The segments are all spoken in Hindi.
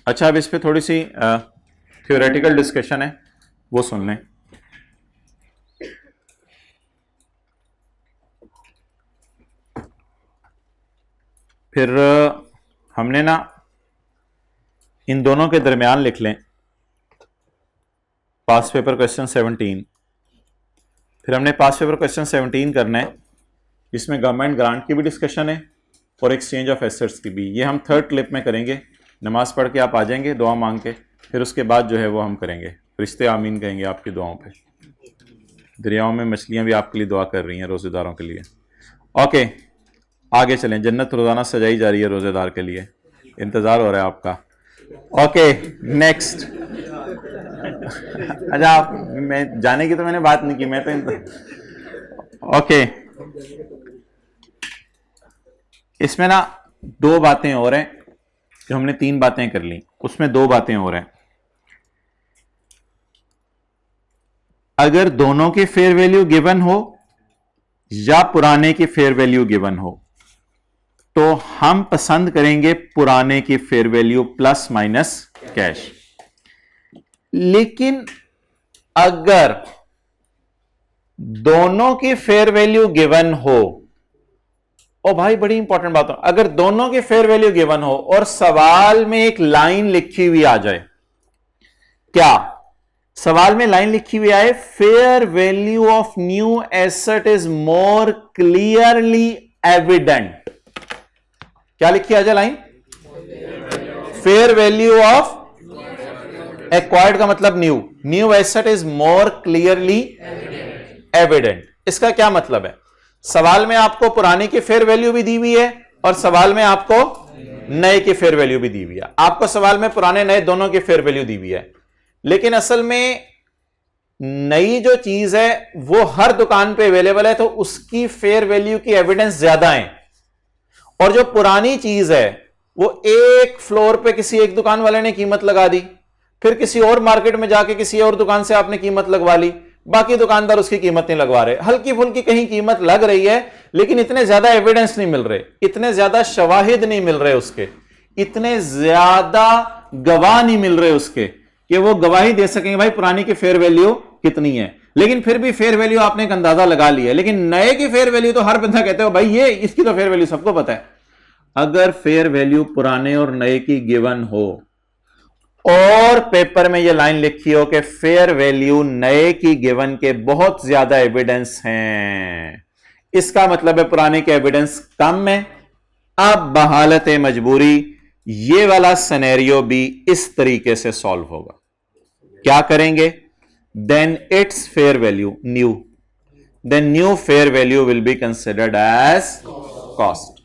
अच्छा, अब इस पे थोड़ी सी थ्योरेटिकल डिस्कशन है, वो सुन लें। फिर हमने ना इन दोनों के दरमियान लिख लें पास पेपर क्वेश्चन 17। फिर हमने पास पेपर क्वेश्चन 17 करना है, इसमें गवर्नमेंट ग्रांट की भी डिस्कशन है और एक्सचेंज ऑफ एसेट्स की भी। ये हम थर्ड क्लिप में करेंगे। नमाज पढ़ के आप आ जाएंगे दुआ मांग के, फिर उसके बाद जो है वो हम करेंगे। रिश्ते आमीन कहेंगे आपकी दुआओं पे। दरियाओं में मछलियां भी आपके लिए दुआ कर रही हैं, रोजेदारों के लिए। ओके, आगे चलें। जन्नत रोजाना सजाई जा रही है रोजेदार के लिए, इंतजार हो रहा है आपका। Okay next. अच्छा, आप मैं जाने की तो मैंने बात नहीं की, मैं तो ओके। इसमें ना दो बातें और हैं, जो हमने तीन बातें कर ली, उसमें दो बातें और हैं। अगर दोनों की फेयर वैल्यू गिवन हो या पुराने की फेयर वैल्यू गिवन हो, तो हम पसंद करेंगे पुराने की fair value plus minus cash. लेकिन अगर दोनों की फेयर वैल्यू गिवन हो, ओ भाई बड़ी इंपॉर्टेंट बात हो, अगर दोनों की फेयर वैल्यू गिवन हो और सवाल में एक लाइन लिखी हुई आ जाए, क्या सवाल में लाइन लिखी हुई आए, fair value of new asset is more clearly evident. क्या लिखी आ जाए line? Fair value of acquired का मतलब new asset is more clearly evident. इसका क्या मतलब है? सवाल में आपको पुराने की फेयर वैल्यू भी दी हुई है और सवाल में आपको नए की फेयर वैल्यू भी दी हुई है। आपको सवाल में पुराने नए दोनों की फेयर वैल्यू दी हुई है, लेकिन असल में नई जो चीज है वो हर दुकान पे अवेलेबल है, तो उसकी फेयर वैल्यू की एविडेंस ज्यादा है। और जो पुरानी चीज है वो एक फ्लोर पे किसी एक दुकान वाले ने कीमत लगा दी, फिर किसी और मार्केट में जाके किसी और दुकान से आपने कीमत लगवा ली, बाकी दुकानदार उसकी कीमत नहीं लगवा रहे। हल्की फुल्की कहीं कीमत लग रही है, लेकिन इतने ज्यादा एविडेंस नहीं मिल रहे, इतने ज्यादा शवाहिद नहीं मिल रहे उसके, इतने ज्यादा गवाह नहीं मिल रहे उसके कि वो गवाही दे सकेंगे भाई पुरानी की फेयर वैल्यू कितनी है। लेकिन फिर भी फेयर वैल्यू आपने एक अंदाजा लगा लिया, लेकिन नए की फेयर वैल्यू तो हर बंदा कहते हो भाई ये इसकी तो फेयर वैल्यू सबको पता है। अगर फेयर वैल्यू पुराने और नए की गिवन हो और पेपर में ये लाइन लिखी हो कि फेयर वैल्यू नए की गिवन के बहुत ज्यादा एविडेंस हैं, इसका मतलब है पुराने के एविडेंस कम है। अब बहालत मजबूरी ये वाला सिनेरियो भी इस तरीके से सॉल्व होगा। क्या करेंगे? Then its fair value new, then new fair value will be considered as cost.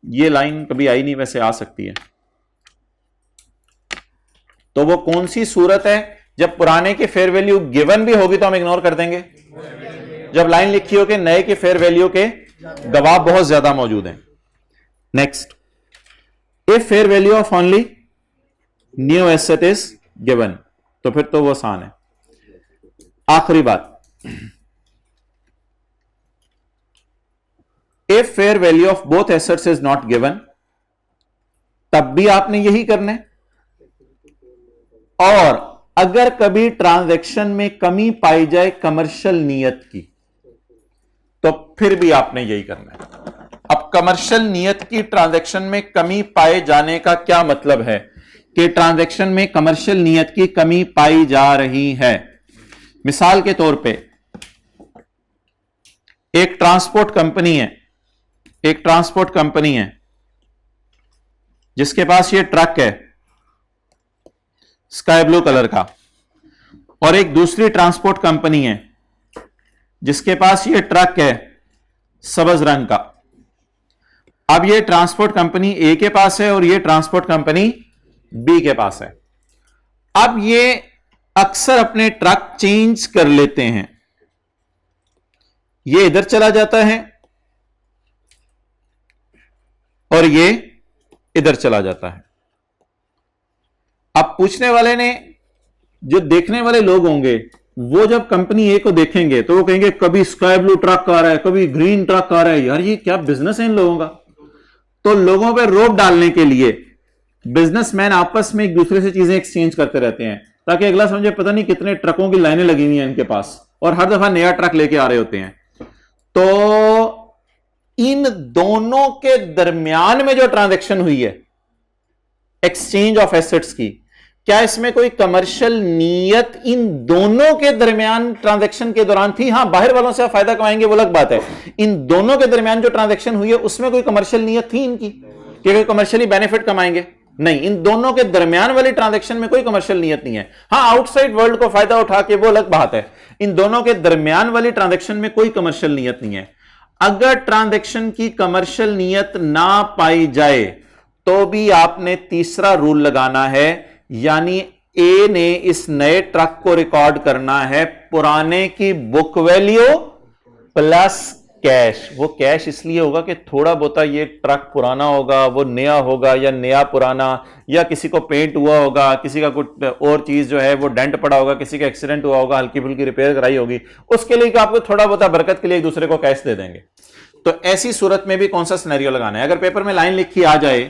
ये लाइन कभी आई नहीं, वैसे आ सकती है। तो वो कौन सी सूरत है जब पुराने की फेयर वैल्यू गिवन भी होगी तो हम इग्नोर कर देंगे? जब लाइन लिखी हो कि नए की फेयर वैल्यू के गवाह बहुत ज्यादा मौजूद हैं। Next, if fair value of only new asset is given, तो फिर तो वो आसान है। आखिरी बात, if fair value of both assets is not given, तब भी आपने यही करना है। और अगर कभी ट्रांजैक्शन में कमी पाई जाए कमर्शियल नियत की, तो फिर भी आपने यही करना है। अब कमर्शियल नियत की ट्रांजैक्शन में कमी पाए जाने का क्या मतलब है कि ट्रांजैक्शन में कमर्शियल नियत की कमी पाई जा रही है। मिसाल के तौर पे एक ट्रांसपोर्ट कंपनी है, एक ट्रांसपोर्ट कंपनी है जिसके पास ये ट्रक है स्काई ब्लू कलर का, और एक दूसरी ट्रांसपोर्ट कंपनी है जिसके पास ये ट्रक है सब्ज रंग का। अब ये ट्रांसपोर्ट कंपनी ए के पास है और ये ट्रांसपोर्ट कंपनी बी के पास है। अब ये अक्सर अपने ट्रक चेंज कर लेते हैं, ये इधर चला जाता है और ये इधर चला जाता है। अब पूछने वाले ने, जो देखने वाले लोग होंगे वो जब कंपनी ए को देखेंगे तो वो कहेंगे कभी स्काई ब्लू ट्रक आ रहा है, कभी ग्रीन ट्रक आ रहा है, यार ये क्या बिजनेस है इन लोगों का। तो लोगों पे रोक डालने के लिए बिजनेसमैन आपस में एक दूसरे से चीजें एक्सचेंज करते रहते हैं ताकि अगला समझे पता नहीं कितने ट्रकों की लाइनें लगी हुई हैं इनके पास और हर दफा नया ट्रक लेके आ रहे होते हैं। तो इन दोनों के दरमियान में जो ट्रांजैक्शन हुई है एक्सचेंज ऑफ एसेट्स की, क्या इसमें कोई कमर्शियल नीयत इन दोनों के दरमियान ट्रांजैक्शन के दौरान थी? हां, बाहर वालों से आप फायदा कमाएंगे वो अलग बात है। इन दोनों के दरमियान जो ट्रांजैक्शन हुई है उसमें कोई कमर्शियल नीयत थी इनकी कि कमर्शियली बेनिफिट कमाएंगे? नहीं, इन दोनों के दरमियान वाली ट्रांजैक्शन में कोई कमर्शियल नीयत नहीं है। हां, आउटसाइड वर्ल्ड को फायदा उठा के वो अलग बात है। इन दोनों के दरमियान वाली ट्रांजैक्शन में कोई कमर्शियल नीयत नहीं है। अगर ट्रांजैक्शन की कमर्शियल नीयत ना पाई जाए तो भी आपने तीसरा रूल लगाना है, यानी ए ने इस नए ट्रक को रिकॉर्ड करना है पुराने की बुक वैल्यू प्लस कैश। वो कैश इसलिए होगा कि थोड़ा बहुत ये ट्रक पुराना होगा, वो नया होगा या नया पुराना, या किसी को पेंट हुआ होगा, किसी का कुछ और चीज जो है वो डेंट पड़ा होगा, किसी का एक्सीडेंट हुआ होगा, हल्की फुल्की रिपेयर कराई होगी, उसके लिए आपको थोड़ा बहुत बरकत के लिए एक दूसरे को कैश दे देंगे। तो ऐसी सूरत में भी कौन सा सिनेरियो लगाना है? अगर पेपर में लाइन लिखी आ जाए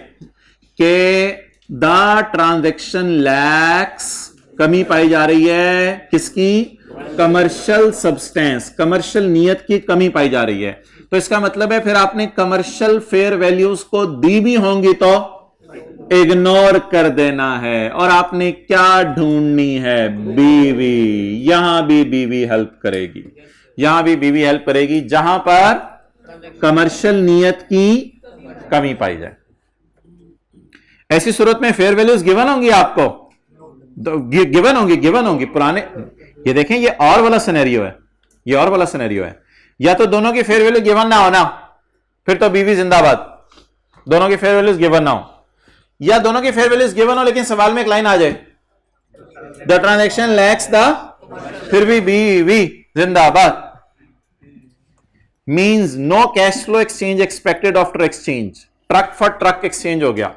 कि द ट्रांजैक्शन लैक्स, कमी पाई जा रही है किसकी? कमर्शियल सब्सटेंस, कमर्शियल नियत की कमी पाई जा रही है, तो इसका मतलब है फिर आपने कमर्शियल फेयर वैल्यूज को दी भी होंगी तो इग्नोर कर देना है। और आपने क्या ढूंढनी है? बीवी। यहां भी बीवी हेल्प करेगी, यहां भी बीवी हेल्प करेगी जहां पर कमर्शियल नियत की कमी पाई जाए। ऐसी सूरत में फेयर वैल्यूज गिवन होंगी आपको, गिवन होंगी पुराने। ये देखें, ये और वाला सिनेरियो है, ये और वाला सिनेरियो है। या तो दोनों की फेयर वैल्यू गिवन ना हो ना, फिर तो बीवी जिंदाबाद, दोनों की फेयर वैल्यूज गिवन ना हो, या दोनों की फेयर वैल्यूज गिवन हो लेकिन सवाल में एक लाइन आ जाए द ट्रांजैक्शन लैक्स द, फिर भी बीवी जिंदाबाद। Means no cash flow exchange expected after exchange, truck for truck exchange हो गया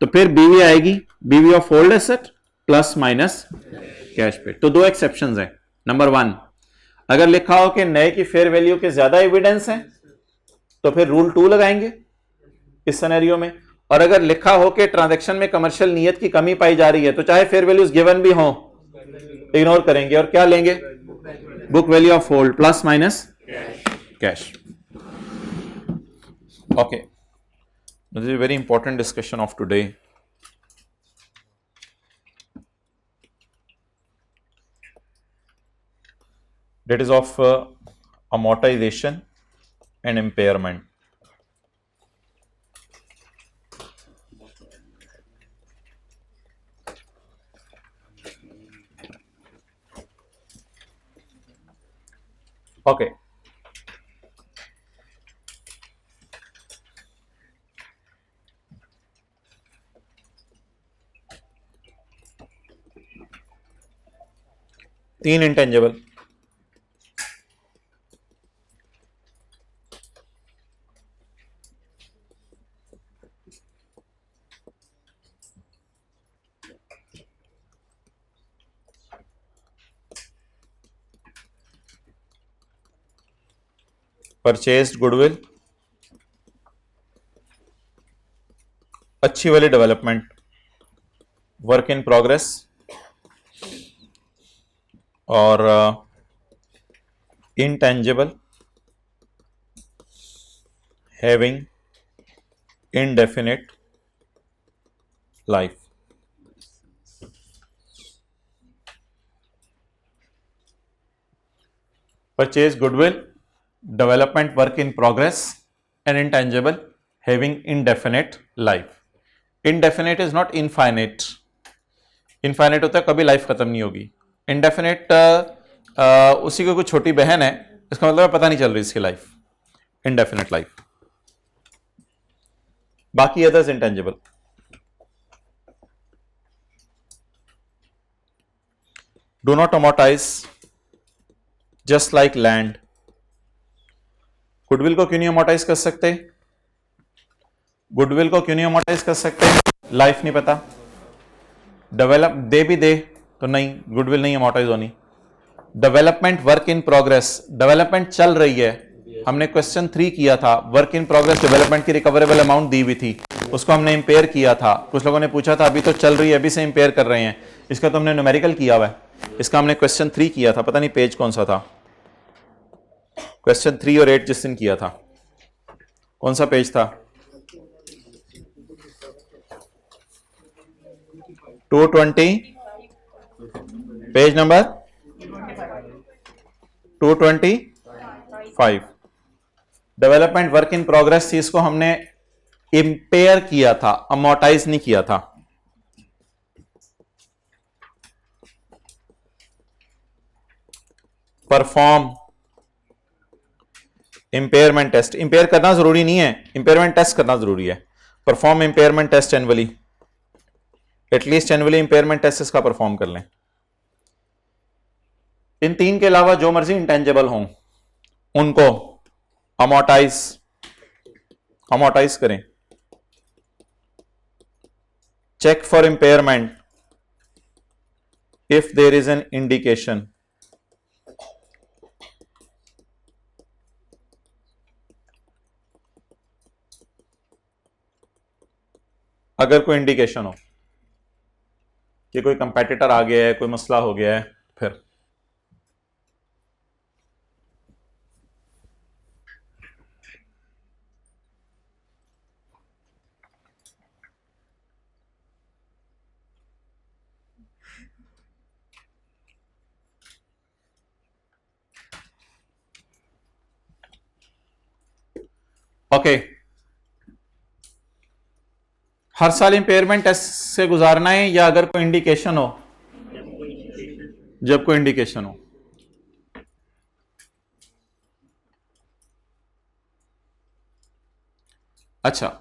तो फिर बीवी आएगी, BV of old asset plus minus cash pay. तो दो एक्सेप्शंस हैं। नंबर 1, अगर लिखा हो कि नए की फेयर वैल्यू के ज्यादा एविडेंस है तो फिर रूल 2 लगाएंगे इस सिनेरियो में। और अगर लिखा हो कि ट्रांजैक्शन में कमर्शियल नियत की कमी पाई जा रही है तो चाहे फेयर वैल्यूज गिवन भी हो इग्नोर करेंगे और क्या लेंगे? Book value of old plus minus cash. Okay, this is a very important discussion of today. That is of amortization and impairment. Okay. तीन इंटेंजिबल, परचेज्ड गुडविल, अच्छी वाली डेवलपमेंट, वर्क इन प्रोग्रेस, और intangible having indefinite life. Purchase goodwill, development work in progress, and intangible having indefinite life. Indefinite is not infinite. Infinite होता है कभी लाइफ खत्म नहीं होगी। इंडेफिनेट उसी को कोई छोटी बहन है, इसका मतलब पता नहीं चल रही इसकी लाइफ, इंडेफिनेट लाइफ। बाकी others intangible. Do not amortise just like land. Goodwill को क्यों नहीं अमोर्टाइज कर सकते? गुडविल को क्यों नहीं अमोर्टाइज कर सकते? लाइफ नहीं पता। डेवलप दे भी दे तो नहीं, गुडविल नहीं अमोर्टाइज होनी। Development work in progress, development चल रही है, हमने क्वेश्चन 3 किया था, वर्क इन प्रोग्रेस डेवलपमेंट की रिकवरेबल अमाउंट दी हुई थी, उसको हमने इंपेयर किया था, कुछ लोगों ने पूछा था अभी तो चल रही है, अभी से इंपेयर कर रहे हैं, इसका तो हमने न्यूमेरिकल किया हुआ है, इसका हमने क्वेश्चन 3 किया था, पता नहीं पेज कौन सा था, क्वेश्चन 3 और 8 जिस दिन किया था, कौन सा पेज था? 220, page number 225। Development work in progress थी, इसको हमने इंपेयर किया था, अमोर्टाइज नहीं किया था। परफॉर्म इंपेयरमेंट टेस्ट, इंपेयर करना जरूरी नहीं है, इंपेयरमेंट टेस्ट करना जरूरी है। Perform impairment test annually, at least annually impairment test इसका परफॉर्म कर लें। इन 3 के अलावा जो मर्जी इंटेंजेबल हों उनको अमोर्टाइज करें। Check for impairment if there is an indication. अगर कोई इंडिकेशन हो कि कोई कंपेटिटर आ गया है, कोई मसला हो गया है, फिर ओके। हर साल इंपेयरमेंट टेस्ट से गुजारना है या अगर कोई इंडिकेशन हो? जब कोई इंडिकेशन हो। अच्छा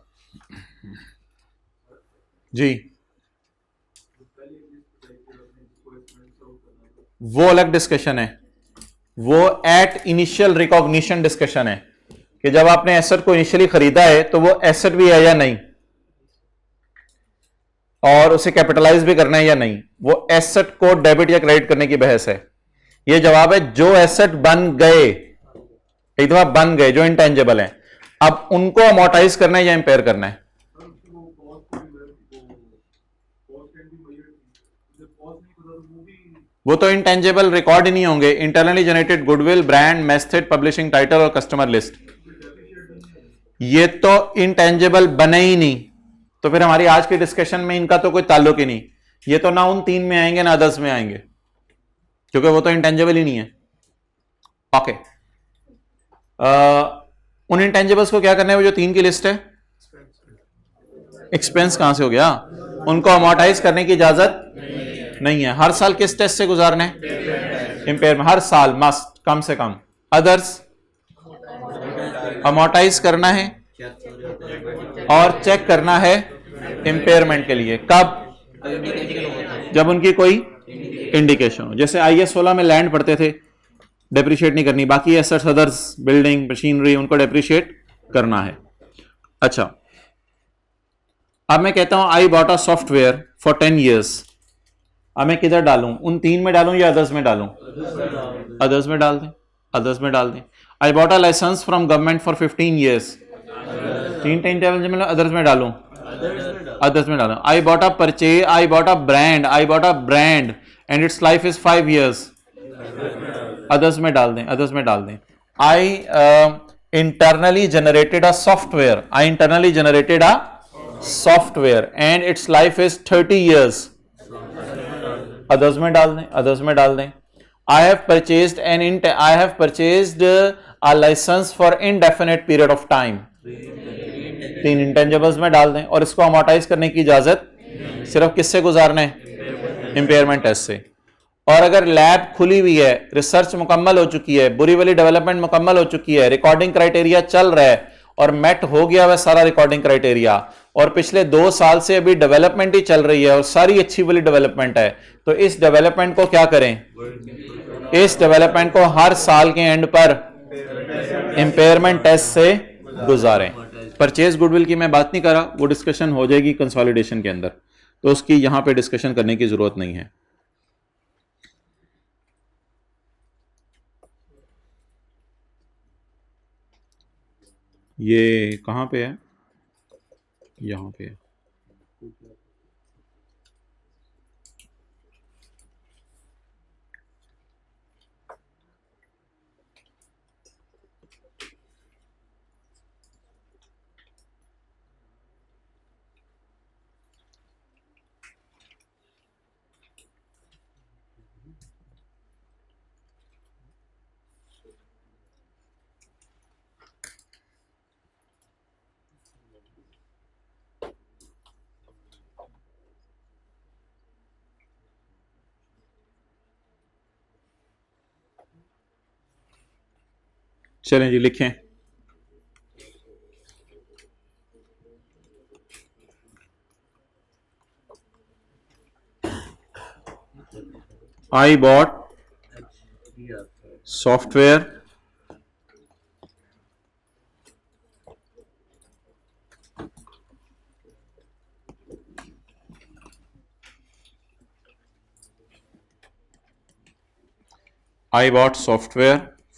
जी, वो अलग डिस्कशन है, वो एट इनिशियल रिकॉग्निशन डिस्कशन है कि जब आपने एसेट को इनिशियली खरीदा है तो वो एसेट भी है या नहीं, और उसे कैपिटलाइज भी करना है या नहीं, वो एसेट को डेबिट या क्रेडिट करने की बहस है। ये जवाब है जो एसेट बन गए, एक दफा बन गए, जो इंटेंजेबल है, अब उनको अमोर्टाइज करना है या इंपेयर करना है। वो तो इंटेंजेबल रिकॉर्ड ही नहीं होंगे, internally generated goodwill, brand, method, publishing title और कस्टमर लिस्ट, ये तो इंटेंजेबल बने ही नहीं, तो फिर हमारी आज की डिस्कशन में इनका तो कोई ताल्लुक ही नहीं, ये तो ना उन 3 में आएंगे ना अदर्स में आएंगे, क्योंकि वो तो इंटेंजेबल ही नहीं है। ओके, उन इंटेंजेबल्स को क्या करना है, वो जो 3 की लिस्ट है, एक्सपेंस कहां से हो गया, उनको अमोर्टाइज करने की इजाजत नहीं है। हर साल किस टेस्ट से गुजारना है? इंपेयरमेंट, हर साल मस्ट कम से कम। अदर्स अमोर्टाइज करना है और चेक करना है इंपेयरमेंट के लिए, कब? जब उनकी कोई इंडिकेशन हो, जैसे IAS 16 में लैंड पढ़ते थे, डेप्रिशिएट नहीं करनी, बाकी एसेट्स अदर्स, बिल्डिंग, मशीनरी, उनको डेप्रिशिएट करना है। अच्छा, अब मैं कहता हूं आई bought a software for 10 years, अब मैं किधर डालूं, उन 3 में डालूं या अदर्स में डालूं? अदर्स में डाल दें, अदर्स में डाल दें। I bought a license from government for 15 years, 3 table others में डालूं, अदर्स में डालूं। I bought a purchase, I bought a brand and its life is 5 years, others में डाल दें, अदर्स में डाल दें। I internally generated a software, I internally generated a software and its life is 30 years, others में डाल दें, अदर्स में डाल दें। I have purchased a licence for indefinite period of time, 3 intangibles में डाल दें, और इसको अमोर्टाइज करने की इजाजत सिर्फ किससे गुजारना है? इंपेयरमेंट टेस्ट से। और अगर लैब खुली हुई है, रिसर्च मुकम्मल हो चुकी है, बुरी वाली डेवलपमेंट मुकम्मल हो चुकी है, रिकॉर्डिंग क्राइटेरिया चल रहा है और मेट हो गया वह सारा रिकॉर्डिंग क्राइटेरिया, और पिछले 2 साल से अभी डेवलपमेंट ही चल रही है और सारी अच्छी वाली डेवलपमेंट है, तो इस डेवलपमेंट को क्या करें? इस डेवलपमेंट को हर साल के एंड पर इंपेयरमेंट टेस्ट से गुजारें। परचेज गुडविल की मैं बात नहीं कर रहा, वो डिस्कशन हो जाएगी कंसोलिडेशन के अंदर, तो उसकी यहां पे डिस्कशन करने की जरूरत नहीं है। ये कहां पे है? यहां पे चलें जी, लिखें। I bought software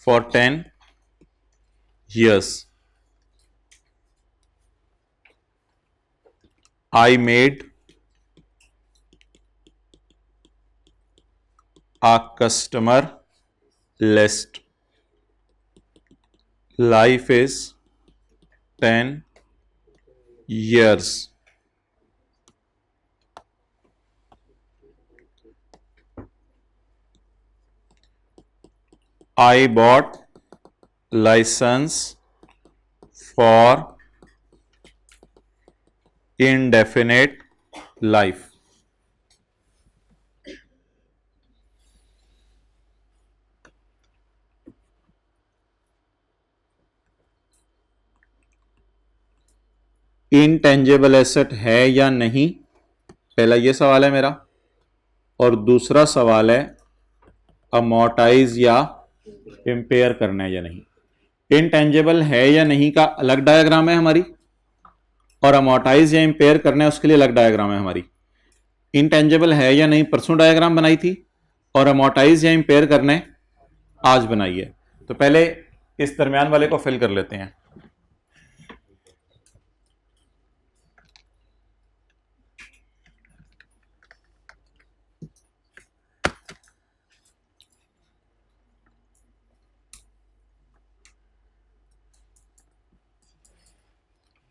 for 10 years. I made a customer list. Life is 10 years. I bought license for indefinite life. Intangible asset है या नहीं, पहला ये सवाल है मेरा। और दूसरा सवाल है अमोर्टाइज या इंपेयर करना है या नहीं। इनटेंजेबल है या नहीं का अलग डायग्राम है हमारी, और अमोर्टाइज या इंपेयर करना है उसके लिए अलग डायग्राम है हमारी। इनटेंजेबल है या नहीं परसों डायग्राम बनाई थी, और अमोर्टाइज या इंपेयर करना है आज बनाई है। तो पहले इस दरमियान वाले को फिल कर लेते हैं।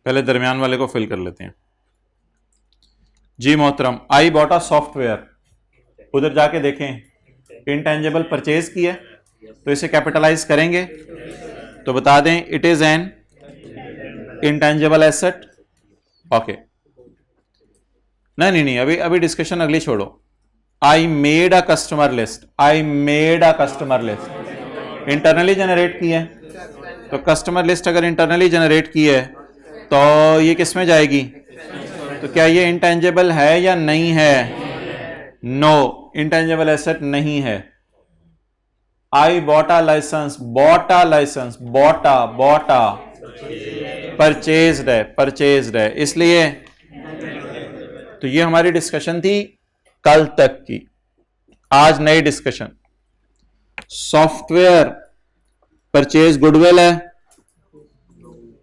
पहले दरमियान वाले को फिल कर लेते हैं जी मोहतरम। आई बॉट अ सॉफ्टवेयर, उधर जाके देखें इनटेंजेबल परचेज की है, तो इसे कैपिटलाइज करेंगे तो बता दें it is an intangible asset. Okay, नहीं, अभी अभी डिस्कशन अगली छोड़ो। I made a customer list, I made a customer list internally generate की है, तो कस्टमर लिस्ट अगर इंटरनली जनरेट की है तो ये किस में जाएगी? तो क्या ये इंटेंजेबल है या नहीं है? नो, इंटेंजेबल एसेट नहीं है। आई बॉटा लाइसेंस, बॉटा लाइसेंस, बॉटा परचेज्ड है, परचेज्ड है, इसलिए तो ये हमारी डिस्कशन थी कल तक की। आज नई डिस्कशन, सॉफ्टवेयर परचेज गुडविल है,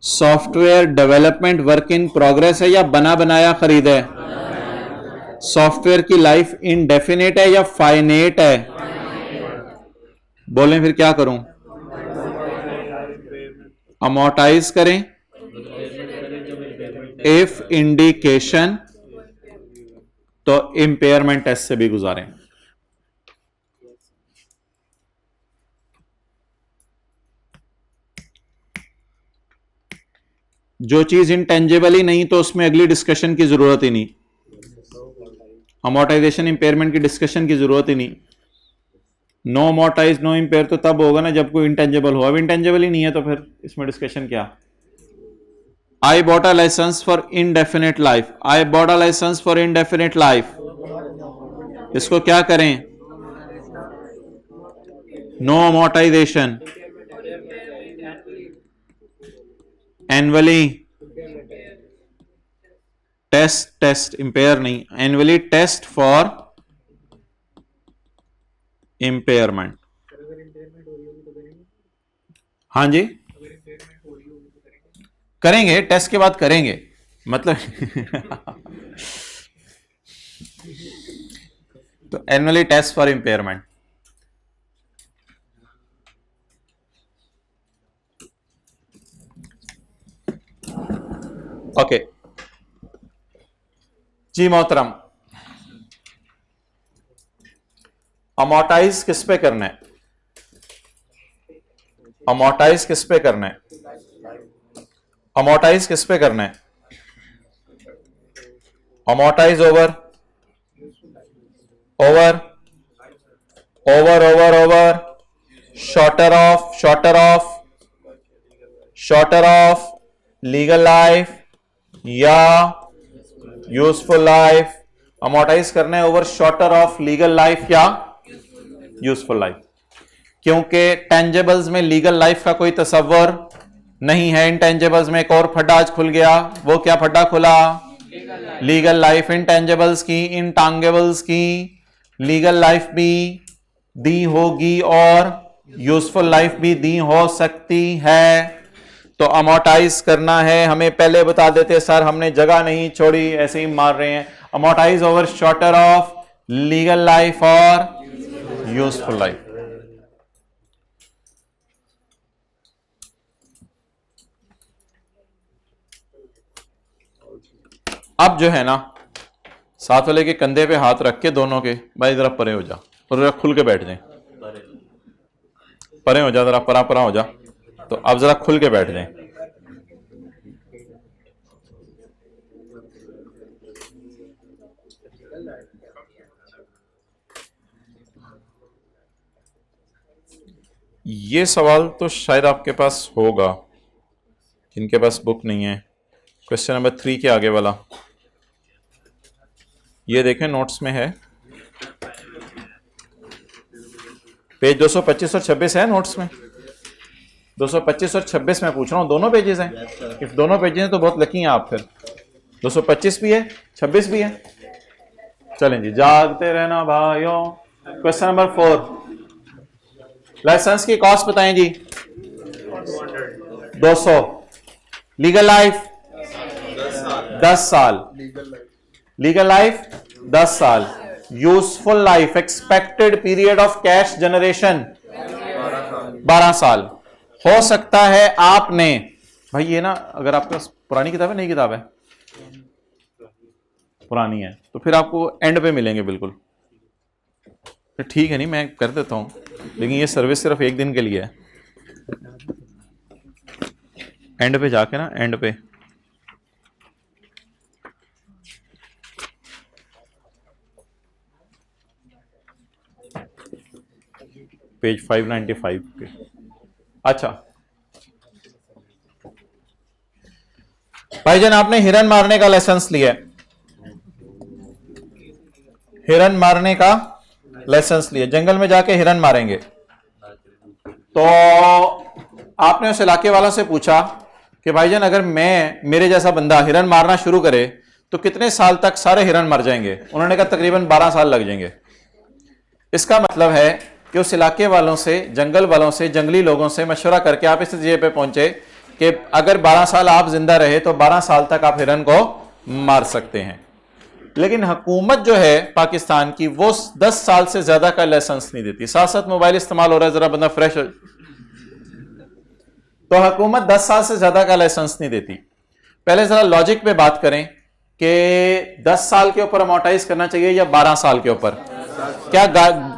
software development work in progress है या बना बनाया खरीद है, सॉफ्टवेयर की लाइफ इनडेफिनेट है या फाइनेट है। बोलें फिर क्या करूं? अमोर्टाइज करें इफ इंडिकेशन, तो इंपेयरमेंट टेस्ट से भी गुजारें। जो चीज इंटेंजेबल ही नहीं तो उसमें अगली डिस्कशन की जरूरत ही नहीं, अमोर्टाइजेशन इंपेयरमेंट की डिस्कशन की जरूरत ही नहीं। नो अमोर्टाइज नो इंपेयर तो तब होगा ना जब कोई इंटेंजेबल हो, अब इंटेंजेबल ही नहीं है तो फिर इसमें डिस्कशन क्या। I bought a licence for indefinite life, I bought a licence for indefinite life, इसको क्या करें? No amortization, annually test impair नहीं, एनुअली टेस्ट फॉर इंपेयरमेंट। हाँ जी, करेंगे टेस्ट के बाद करेंगे, मतलब तो annually test for impairment, okay जी मोहतरम, अमोर्टाइज किस पे करना है? अमोर्टाइज किस पे करना है? अमोर्टाइज किस पे करना है? Amortise over over over over over shorter of shorter of shorter of legal life या यूजफुल लाइफ। अमोर्टाइज करना है over shorter of legal life या यूजफुल लाइफ, क्योंकि टेंजेबल्स में लीगल लाइफ का कोई तस्वर नहीं है। इनटेंजेबल्स में एक और फड्डा आज खुल गया। वो क्या फड्डा खुला? Legal life. इनटेंजेबल्स की, इनटांगेबल्स की लीगल लाइफ भी दी होगी और यूजफुल लाइफ भी दी हो सकती है। तो अमोर्टाइज करना है, हमें पहले बता देते सर, हमने जगह नहीं छोड़ी, ऐसे ही मार रहे हैं। Amortise over shorter of legal life और यूजफुल लाइफ। अब जो है ना, साथ वाले के कंधे पे हाथ रख के दोनों के, भाई जरा परे हो जा और जरा खुल के बैठ जाए, परे हो जा, जरा परा परा हो जा। तो अब जरा खुल के बैठ जाए। ये सवाल तो शायद आपके पास होगा, जिनके पास बुक नहीं है। क्वेश्चन नंबर 3 के आगे वाला ये देखें, नोट्स में है, पेज 225 और 26 है नोट्स में। 225 और 26 में पूछ रहा हूं, दोनों पेजेस हैं। इफ दोनों पेजेस हैं तो बहुत लकी हैं आप। फिर 225 भी है, 26 भी है। चलें जी, जागते रहना भाइयों। क्वेश्चन नंबर 4, लाइसेंस की कॉस्ट बताएं जी। 200। लीगल लाइफ 10 साल। लीगल लाइफ 10 साल। Useful life, expected period of cash generation 12 साल। हो सकता है आपने, भाई ये ना, अगर आपके पास पुरानी किताब है, नई किताब है? पुरानी है, तो फिर आपको एंड पे मिलेंगे बिल्कुल। ठीक है, नहीं मैं कर देता हूं, लेकिन ये सर्विस सिर्फ एक दिन के लिए है। एंड पे जाके ना, एंड पे पेज 595 पे। अच्छा भाईजान, आपने हिरन मारने का लाइसेंस लिया, हिरन मारने का लाइसेंस लिया, जंगल में जाके हिरन मारेंगे। तो आपने उस इलाके वालों से पूछा कि भाईजान अगर मेरे जैसा बंदा हिरन मारना शुरू करे तो कितने साल तक सारे हिरन मर जाएंगे? उन्होंने कहा तकरीबन 12 साल लग जाएंगे। इसका मतलब है कि उस इलाके वालों से, जंगल वालों से, जंगली लोगों से मशवरा करके आप इस नतीजे पे पहुंचे कि अगर 12 साल आप जिंदा रहे तो 12 साल तक आप हिरन को मार सकते हैं। लेकिन हुकूमत जो है पाकिस्तान की, वो 10 साल से ज्यादा का लाइसेंस नहीं देती। साथ साथ मोबाइल इस्तेमाल हो रहा है, जरा बंदा फ्रेश हो, तो हुकूमत 10 साल से ज्यादा का लाइसेंस नहीं देती। पहले जरा लॉजिक पे बात करें कि 10 साल के ऊपर अमोर्टाइज करना चाहिए या 12 साल के ऊपर? क्या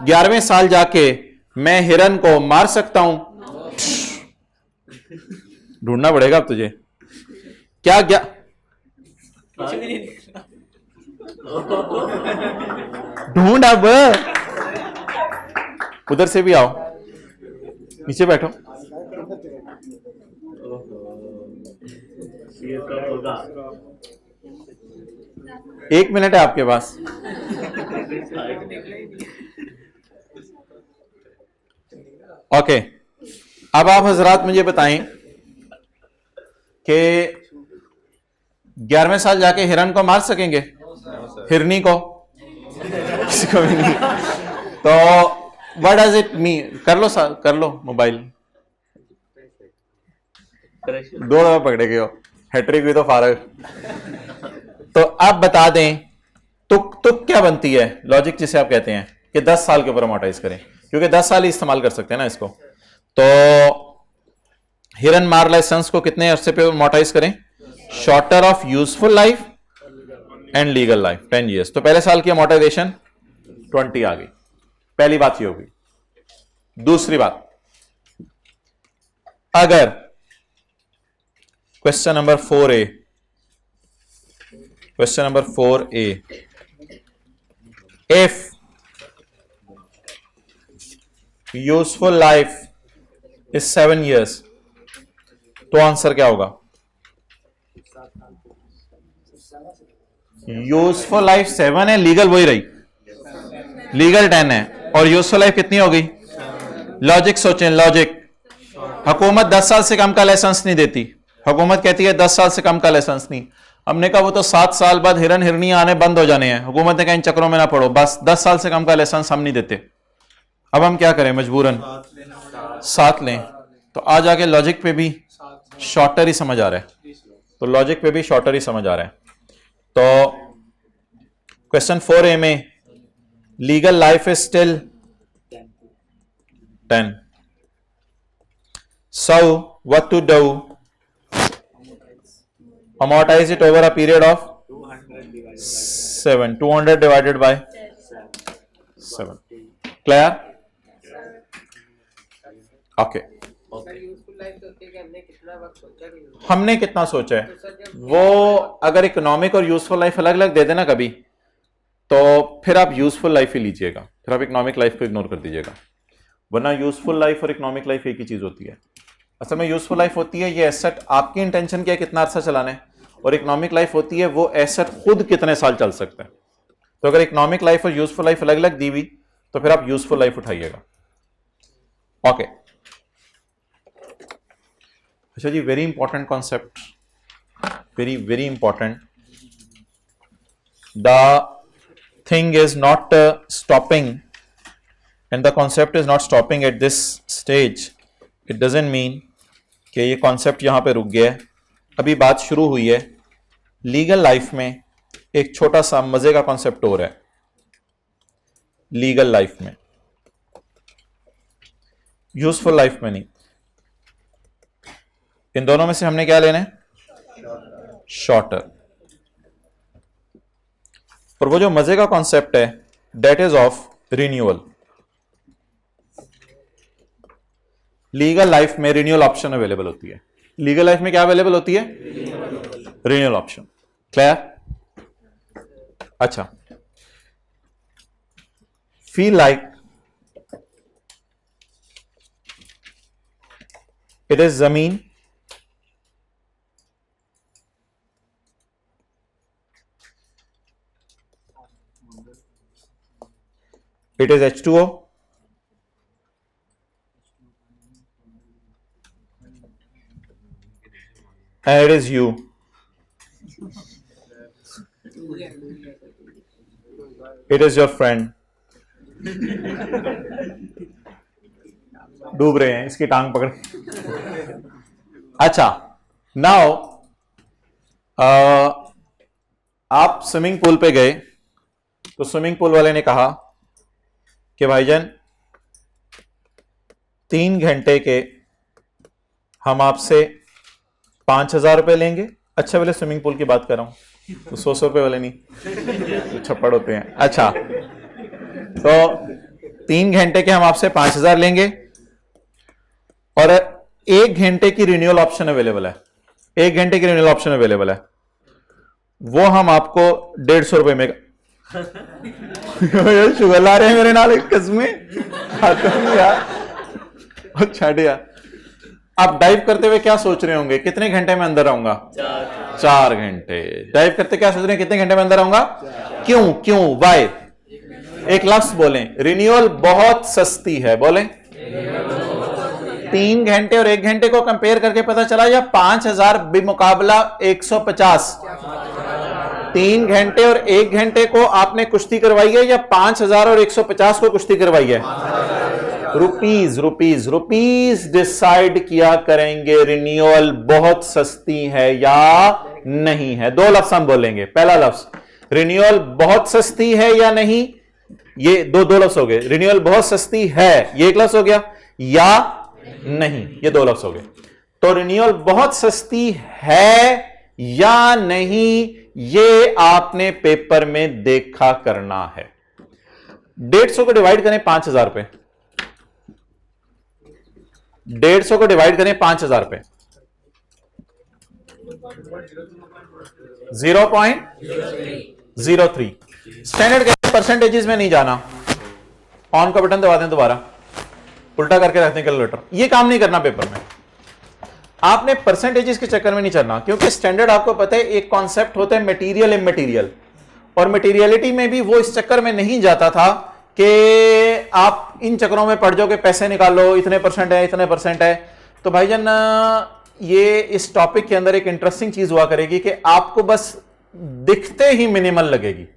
11वें साल जाके मैं हिरन को मार सकता हूं? ढूंढना पड़ेगा अब तुझे। क्या ढूंढ, अब उधर से भी आओ, नीचे बैठो। एक मिनट है आपके पास। ओके, अब आप हजरात मुझे बताएं कि 11वें साल जाके हिरन को मार सकेंगे? हिरनी को? किसको भी नहीं। तो व्हाट डज इट मीन? कर लो मोबाइल, 2 दफा पकड़े गए हो। हैट्रिक भी तो फारग। तो आप बता दें तुक क्या बनती है, लॉजिक जिसे आप कहते हैं कि 10 साल के ऊपर अमोर्टाइज करें, क्योंकि 10 साल ही इस्तेमाल कर सकते हैं ना इसको। तो हिरन मार लाइसेंस को कितने अरसे पे अमोर्टाइज करें? Shorter of useful life and legal life 10 years. तो पहले साल की अमोर्टाइजेशन 20 आ गई। पहली बात ये होगी। दूसरी बात, अगर question number 4A, question number 4A, if useful life is 7 years, तो आंसर क्या होगा? यूजफुल लाइफ 7 है, लीगल वही रही, लीगल 10 है, और यूजफुल लाइफ कितनी हो गई? लॉजिक सोचें, लॉजिक। हुकूमत 10 साल से कम का लाइसेंस नहीं देती। हुकूमत कहती है 10 साल से कम का लाइसेंस नहीं। हमने कहा वो तो 7 साल बाद हिरन हिरनी आने बंद हो जाने हैं। हुकूमत ने कहा इन चक्रों में ना पड़ो, बस 10 साल से कम का लाइसेंस हम नहीं देते। अब हम क्या करें? मजबूरन 7 लें। तो आज आके लॉजिक पे भी शॉर्टर ही समझ आ रहा है। तो लॉजिक पे भी शॉर्टर ही समझ आ रहा है। तो क्वेश्चन 4A में legal life is still 10. So what to do? Amortize it over a period of 7. 200 divided by 7. Clear? Okay. हमने कितना सोचा है? वो अगर इकोनॉमिक और यूजफुल लाइफ अलग अलग दे देना कभी, तो फिर आप यूजफुल लाइफ ही लीजिएगा, फिर आप इकोनॉमिक लाइफ को इग्नोर कर दीजिएगा। वरना यूजफुल लाइफ और इकोनॉमिक लाइफ एक ही चीज होती है। असल में यूजफुल लाइफ होती है ये एसेट आपकी इंटेंशन क्या है कितना अरसा चलाना है, और इकोनॉमिक लाइफ होती है वो एसेट खुद कितने साल चल सकता है। तो अगर इकोनॉमिक लाइफ और यूजफुल लाइफ अलग अलग दी हुई तो फिर आप यूजफुल लाइफ उठाइएगा। ओके, अच्छा जी, very important concept, very very important. The thing is not stopping and the concept is not stopping at this stage. It doesn't mean कि ये concept यहाँ पे रुक गया है, अभी बात शुरू हुई है। लीगल लाइफ में एक छोटा सा मजे का कॉन्सेप्ट हो रहा है लीगल लाइफ में, यूजफुल लाइफ में नहीं। इन दोनों में से हमने क्या लेना है? शॉर्टर। और वो जो मजे का कॉन्सेप्ट है that is of renewal. Legal life में रिन्यूअल ऑप्शन अवेलेबल होती है। लीगल लाइफ में क्या अवेलेबल होती है? Renewal option. क्लियर? अच्छा, फील लाइक इट इज जमीन, it is H2O, and it is you. It is your friend. डूब रहे हैं, इसकी टांग पकड़। अच्छा, नाउ आप स्विमिंग पूल पे गए तो स्विमिंग पूल वाले ने कहा कि भाईजान 3 घंटे के हम आपसे 5,000 रुपए लेंगे। अच्छे वाले स्विमिंग पूल की बात कर रहा हूं, तो 100 रुपए वाले नहीं, तो छप्पड़ होते हैं। अच्छा, तो 3 घंटे के हम आपसे 5,000 लेंगे और 1 घंटे की रिन्यूअल ऑप्शन अवेलेबल है। 1 घंटे की रिन्यूअल ऑप्शन अवेलेबल है, वो हम आपको 150 रुपए में। शुगर ला रहे हैं मेरे नाल कसमें यार। अच्छा यार, आप डाइव करते हुए क्या सोच रहे होंगे? कितने घंटे में अंदर आऊंगा? 4 घंटे। डाइव करते क्या सोच रहे हैं? कितने घंटे में अंदर आऊंगा? क्यों क्यों वाई? एक लफ्ज बोलें, रिन्यूअल बहुत सस्ती है। बोलें 3 घंटे और 1 घंटे को कंपेयर करके पता चला या 5,000 बेमुकाबला 150। 3 घंटे और 1 घंटे को आपने कुश्ती करवाई है या 5,000 और 150 को कुश्ती करवाई है? रुपीज रुपीज रुपीज डिसाइड किया करेंगे रिन्यूअल बहुत सस्ती है या नहीं है। दो लफ्ज हम बोलेंगे। पहला लफ्ज रिन्यूअल बहुत सस्ती है या नहीं, ये दो लफ्ज हो गए। रिन्यूअल बहुत सस्ती है, ये एक लफ्ज हो गया, या नहीं, ये दो लफ्ज हो गए। तो रिन्यूअल बहुत सस्ती है या नहीं, ये आपने पेपर में देखा करना है। 150 को डिवाइड करें 5000 पे, 150 को डिवाइड करें 5000 पे, 0.03। स्टैंडर्ड के परसेंटेजेस में नहीं जाना, ऑन का बटन दबा दें, दोबारा उल्टा करके रखते हैं कैलकुलेटर। ये काम नहीं करना पेपर में, आपने परसेंटेजेस के चक्कर में नहीं चलना, क्योंकि स्टैंडर्ड आपको पता है एक कॉन्सेप्ट होता है मटेरियल इमटेरियल, और मटेरियलिटी में भी वो इस चक्कर में नहीं जाता था कि आप इन चक्करों में पड़ जाओ कि पैसे निकालो, इतने परसेंट है, इतने परसेंट है। तो भाईजान ये इस टॉपिक के अंदर एक इंटरेस्टिंग चीज हुआ करेगी कि आपको बस दिखते ही मिनिमल लगेगी।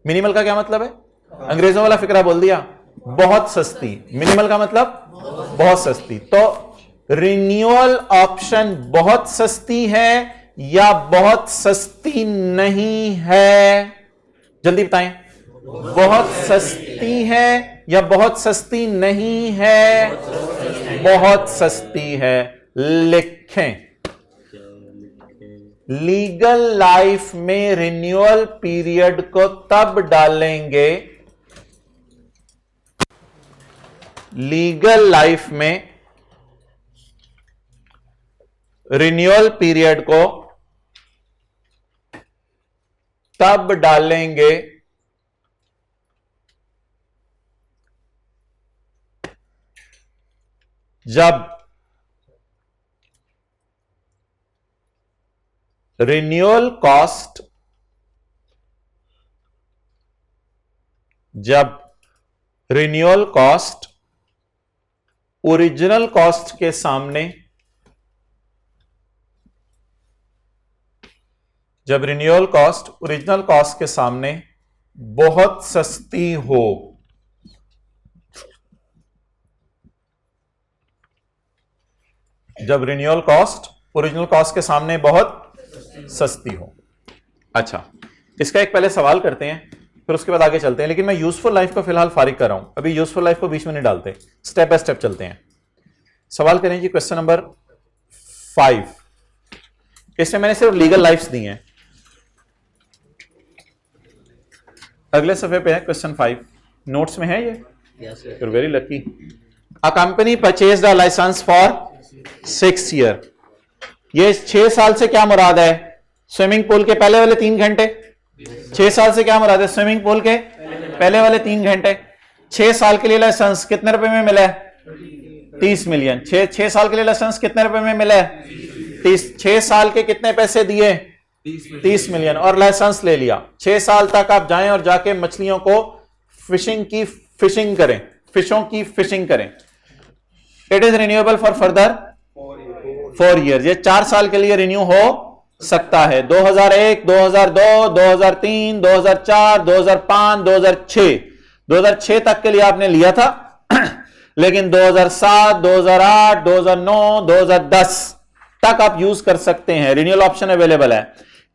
मिनिमल का क्या मतलब है? अंग्रेजों वाला फिक्रा बोल दिया, बहुत सस्ती। मिनिमल का मतलब बहुत सस्ती। तो रिन्यूअल ऑप्शन बहुत सस्ती है या बहुत सस्ती नहीं है, जल्दी बताएं। बहुत सस्ती है या बहुत सस्ती नहीं है? बहुत सस्ती है। लिखें, लीगल लाइफ में रिन्यूअल पीरियड को तब डालेंगे, लीगल लाइफ में रिन्यूअल पीरियड को तब डालेंगे जब रिन्यूअल कॉस्ट, जब रिन्यूअल कॉस्ट ओरिजिनल कॉस्ट के सामने, जब रिन्यूअल कॉस्ट ओरिजिनल कॉस्ट के सामने बहुत सस्ती हो। जब रिन्यूअल कॉस्ट ओरिजिनल कॉस्ट के सामने बहुत सस्ती हो। अच्छा, इसका एक पहले सवाल करते हैं, फिर उसके बाद आगे चलते हैं। लेकिन मैं यूजफुल लाइफ को फिलहाल फारिग कर रहा हूं, अभी यूजफुल लाइफ को बीच में नहीं डालते, स्टेप बाय स्टेप चलते हैं। सवाल करें जी, क्वेश्चन नंबर 5। इसमें मैंने सिर्फ लीगल लाइफ्स दी हैं। अगले सफे पे है क्वेश्चन 5, नोट्स में है ये। You very lucky. A company purchased a licence for 6 year. ये 6 साल से क्या मुराद है? स्विमिंग पूल के पहले वाले 3 घंटे। 6 साल से क्या मुराद है? स्विमिंग पूल के पहले वाले 3 घंटे। 6 साल के लिए लाइसेंस कितने रुपए में मिला है? 30 मिलियन। 6 साल के लिए लाइसेंस कितने रुपए में मिला है? 30। 6 साल के कितने पैसे दिए? 30 मिलियन। और लाइसेंस ले लिया। 6 साल तक आप जाएं और जाके मछलियों को फिशिंग करें, फिशों की फिशिंग करें। It is renewable for further 4 year. ये 4 साल के लिए रिन्यू हो सकता है। 2001, 2002, 2003, 2004, 2005, 2006, 2006 तक के लिए आपने लिया था। लेकिन 2007, 2008, 2009, 2010 तक आप यूज कर सकते हैं। रिन्यूअल ऑप्शन अवेलेबल है।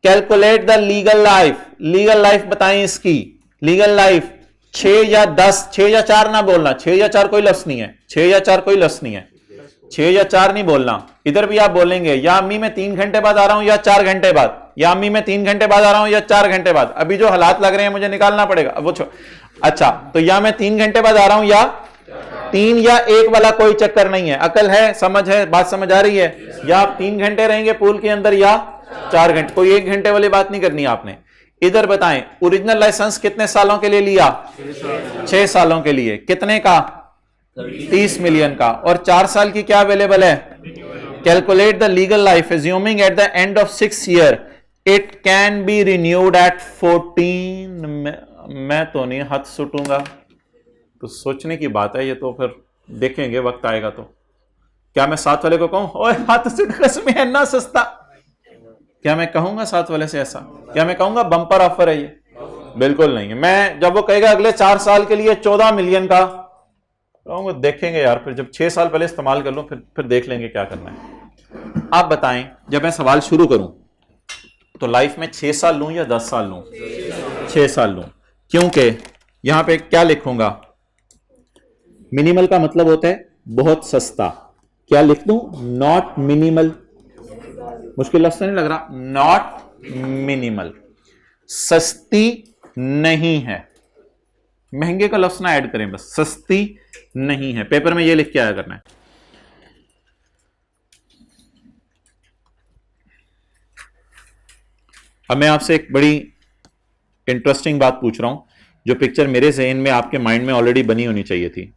Calculate the legal life. Legal life बताएं इसकी। लीगल लाइफ 6 या 10, 6 या 4 ना बोलना। 6 या 4 कोई लफ्ज नहीं है। 6 या 4 कोई लफ्ज नहीं है। 6 या 4 नहीं बोलना। इधर भी आप बोलेंगे या अम्मी मैं 3 घंटे बाद आ रहा हूं या 4 घंटे बाद, या अम्मी मैं 3 घंटे बाद आ रहा हूं या 4 घंटे बाद। अभी जो हालात लग रहे हैं मुझे निकालना पड़ेगा, अब वो अच्छा, तो या मैं 3 घंटे बाद आ रहा हूं या 3 या 1 वाला कोई चक्कर नहीं है। अकल है, समझ है, बात समझ आ रही है? या आप 3 घंटे रहेंगे पूल के अंदर या 4 घंटे, कोई 1 घंटे वाली बात नहीं करनी आपने। इधर बताएं, ओरिजिनल लाइसेंस कितने सालों के लिए लिया? 6 सालों के लिए। कितने का? 30 मिलियन का। और 4 साल की क्या अवेलेबल है? Calculate the legal life assuming at the end of 6 year it can be renewed at 14। मैं तो नहीं हाथ सुटूंगा, तो सोचने की बात है ये, तो फिर देखेंगे वक्त आएगा तो। क्या मैं 7 वाले को कहूं ओए हाथ सुट कसम है ना सस्ता? क्या मैं कहूंगा 7 वाले से ऐसा? क्या मैं कहूंगा बम्पर ऑफर है ये? बिल्कुल नहीं है। मैं जब वो कहेगा अगले 4 साल के लिए 14 मिलियन का, कहूँगा देखेंगे यार, फिर जब 6 साल पहले इस्तेमाल कर लूँ फिर देख लेंगे क्या करना है। आप बताएं, जब मैं सवाल शुरू करूं तो लाइफ में 6 साल लूं या 10 साल लूं? 6 साल लूं, क्योंकि यहां पे क्या लिखूंगा? मिनिमल का मतलब होता है बहुत सस्ता। क्या लिख दूं? Not minimal. मुश्किल लफ्ज़ नहीं लग रहा? नॉट मिनिमल, सस्ती नहीं है। महंगे का लफ्ज़ ना ऐड करें, बस सस्ती नहीं है। पेपर में ये लिख के आया करना है। अब मैं आपसे एक बड़ी इंटरेस्टिंग बात पूछ रहा हूं, जो पिक्चर मेरे ज़हन में आपके माइंड में ऑलरेडी बनी होनी चाहिए थी।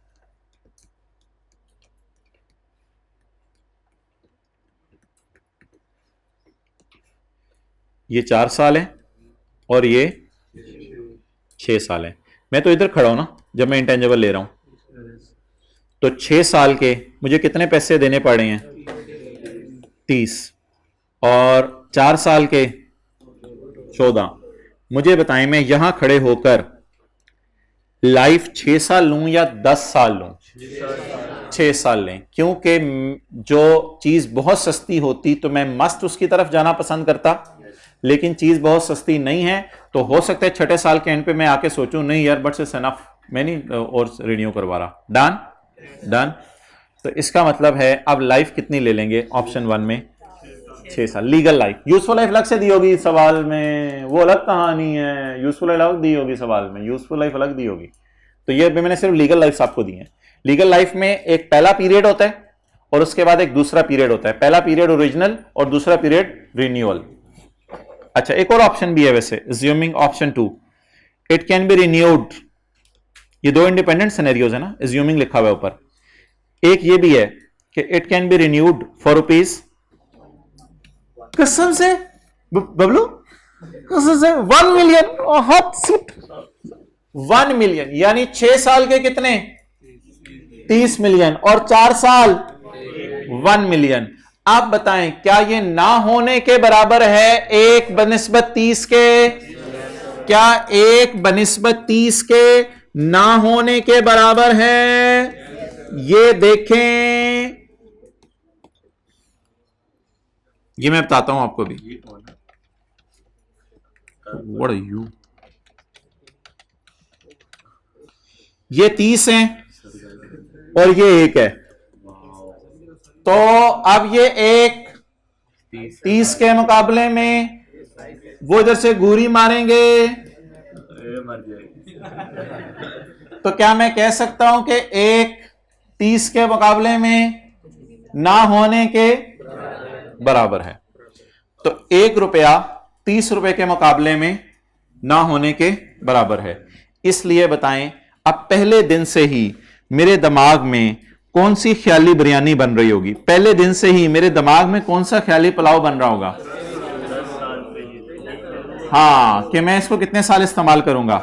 ये 4 साल है और ये 6 साल है। मैं तो इधर खड़ा हूं ना जब मैं इंटेंजिबल ले रहा हूं। तो 6 साल के मुझे कितने पैसे देने पड़े हैं? 30। और 4 साल के 14। मुझे बताएं, मैं यहां खड़े होकर लाइफ 6 साल लूं या 10 साल लूं? 6 साल लें, क्योंकि जो चीज बहुत सस्ती होती तो मैं मस्त उसकी तरफ जाना पसंद करता, लेकिन चीज बहुत सस्ती नहीं है। तो हो सकता है 6 साल के एंड पे मैं आके सोचूं नहीं यार बट इट्स एनफ, मैं नहीं और रिन्यू करवा रहा। Done done. तो इसका मतलब है अब लाइफ कितनी ले लेंगे? ऑप्शन 1 में 6 साल। Legal life. यूजफुल लाइफ अलग से दी होगी सवाल में, वो अलग कहानी है। यूजफुल लाइफ अलग दी होगी सवाल में, यूजफुल लाइफ अलग दी होगी। तो ये मैंने सिर्फ लीगल लाइफ आपको दी है। लीगल लाइफ में एक पहला पीरियड होता है और उसके बाद एक दूसरा पीरियड होता है। पहला पीरियड ओरिजिनल और दूसरा पीरियड रिन्यूअल। अच्छा, एक और ऑप्शन भी है वैसे, assuming option 2, it can be renewed. ये दो इंडिपेंडेंट सिनेरियोज है ना, अज्यूमिंग लिखा हुआ है ऊपर। एक ये भी है कि it can be renewed for rupees, कसम से बबलू, कसम से 1 मिलियन। हाथ सुट 1 मिलियन, यानी 6 साल के कितने? 30 मिलियन और 4 साल 1 मिलियन। आप बताएं क्या ये ना होने के बराबर है 1 बनिस्बत 30 के? क्या 1 बनिस्बत 30 के ना होने के बराबर है? ये देखें, ये मैं बताता हूं आपको भी। What are you? ये 30 है और ये 1 है, तो अब ये 1 30 के मुकाबले में वो इधर से घूरी मारेंगे, तो क्या मैं कह सकता हूं कि 1 30 के मुकाबले में ना होने के बराबर है? तो 1 रुपया 30 रुपए के मुकाबले में ना होने के बराबर है। इसलिए बताएं, अब पहले दिन से ही मेरे दिमाग में कौन सी ख्याली बिरयानी बन रही होगी? पहले दिन से ही मेरे दिमाग में कौन सा ख्याली पुलाव बन रहा होगा? हाँ, कि मैं इसको कितने साल इस्तेमाल करूंगा।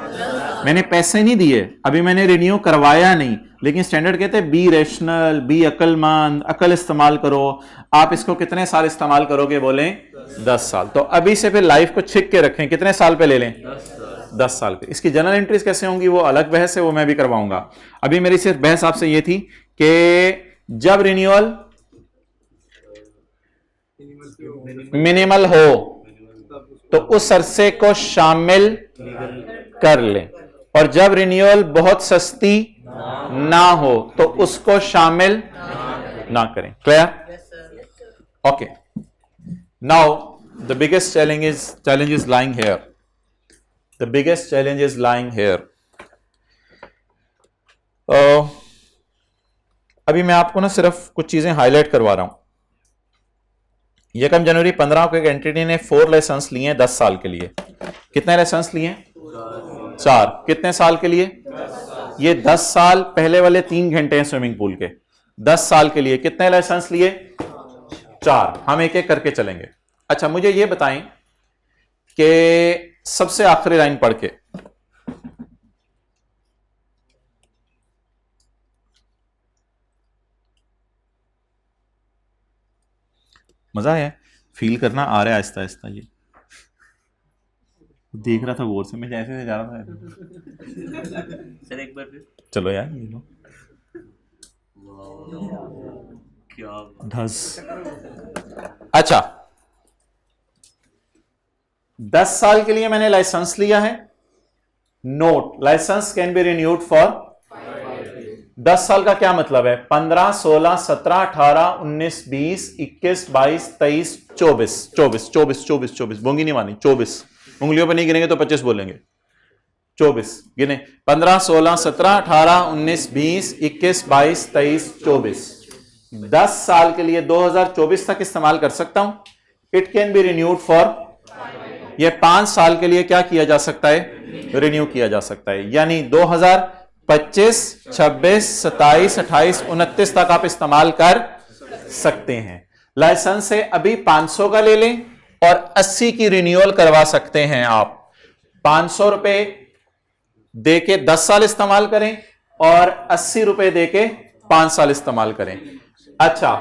मैंने पैसे नहीं दिए, अभी मैंने रिन्यू करवाया नहीं, लेकिन स्टैंडर्ड कहते हैं बी रैशनल, बी अक्लमंद, अकल इस्तेमाल करो। आप इसको कितने साल इस्तेमाल करोगे? बोले 10 साल। तो अभी से फिर लाइफ को छिक के रखें, कितने साल पे ले लें? 10 साल पे। इसकी जनरल एंट्रीज कैसे होंगी वो अलग बहस है, वो मैं भी करवाऊंगा। अभी मेरी सिर्फ बहस आपसे ये थी कि जब रिन्यूअल मिनिमल हो तो उस अरसे को शामिल कर लें, और जब रिन्यूअल बहुत सस्ती ना हो तो उसको शामिल ना करें। Clear? Okay, now the biggest challenge is lying here. The biggest challenge is lying here. अभी मैं आपको ना सिर्फ कुछ चीजें हाईलाइट करवा रहा हूं। यकम जनवरी 15 को एक एंटिटी ने 4 लाइसेंस लिए हैं 10 साल के लिए। कितने लाइसेंस लिए? 4। कितने साल के लिए? ये 10 साल पहले वाले 3 घंटे हैं स्विमिंग पूल के। 10 साल के लिए कितने लाइसेंस लिए? 4। हम एक एक करके चलेंगे। अच्छा, मुझे ये बताएं कि सबसे आखिरी लाइन पढ़ के, मजा आया? फील करना आ रहा है आहिस्ता आहिस्ता। ये देख रहा था गौर से, मैं जैसे जा रहा था। सर एक बार फिर। चलो यार, ये लो। 10। अच्छा, 10 साल के लिए मैंने लाइसेंस लिया है। Note, licence can be renewed for 10 साल का क्या मतलब है? 15, 16, 17, 18, 19, 20, 21, 22, 23, 24, 24, 24, 24, 24, बोंगी नहीं मानी, 24 उंगलियों पर नहीं गिनेंगे तो 25 बोलेंगे। 24 गिने, 15, 16, 17, 18, 19, 20, 21, 22, 23, 24। 10 साल के लिए 2024 तक इस्तेमाल कर सकता हूं। It can be renewed for, ये 5 साल के लिए क्या किया जा सकता है? रिन्यू किया जा सकता है। यानी 2025, 26, 27, 28, 29 तक आप इस्तेमाल कर सकते हैं। लाइसेंस से अभी 500 का ले लें और 80 की रिन्यूअल करवा सकते हैं आप। 500 रुपए देके 10 साल इस्तेमाल करें और 80 रुपए देके 5 साल इस्तेमाल करें। अच्छा,